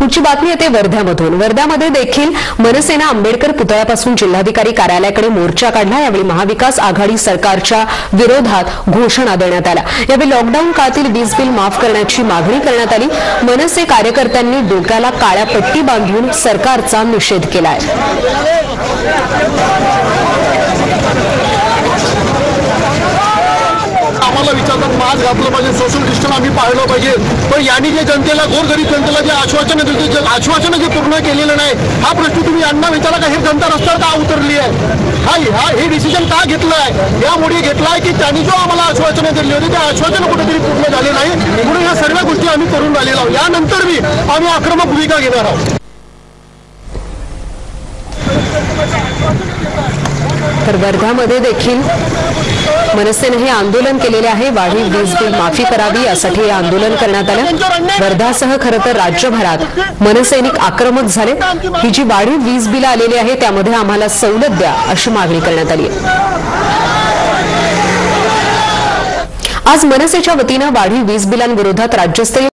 पुढची बातमी येते वर्ध्यामधून। वर्ध्यामध्ये देखील मनसेने आंबेडकर पुतळ्यापासून जिल्हाधिकारी कार्यालयाकडे मोर्चा काढला। यावेळी महाविकास आघाडी सरकारच्या विरोधात घोषणा देण्यात आल्या। यावेळी लॉकडाऊन काळातील वीज बिल माफ करण्याची मागणी करण्यात आली। मनसे कार्यकर्त्यांनी डोक्याला काळ्या पट्टी बांधून सरकारचा निषेध केलाय। आम्हाला विचारतात मास्क घातलं पाहिजे, सोशल डिस्टन्स आम्ही पाळलं पाहिजे, पण यांनी जे जनतेला, गोरगरीब जनतेला जे आश्वासनं दिली, जे आश्वासनं जे पूर्ण केलेलं नाही, हा प्रश्न तुम्ही यांना विचारा का हे जनता रस्त्यावर का उतरली आहे? हे डिसिजन का घेतलं आहे? यामुळे घेतलाय की त्यांनी जो आम्हाला आश्वासनं दिली होती त्या आश्वासनं कुठेतरी पूर्ण झाले नाही, म्हणून या सर्व गोष्टी आम्ही करून राहिलेलो आहोत। यानंतर मी आम्ही आक्रमक भूमिका घेणार आहोत। तर वर्ध्यामध्ये देखील मनसेने हे आंदोलन केलेले आहे। वाढीव वीज बिल माफी करावी यासाठी हे आंदोलन करण्यात आलं। वर्धासह खरं तर राज्यभरात मनसैनिक आक्रमक झाले। ही जी वाढीव वीज बिल आलेली आहे त्यामध्ये आम्हाला सवलत द्या अशी मागणी करण्यात आली आहे। आज मनसेच्या वतीनं वाढीव वीज बिलांविरोधात राज्यस्तरीय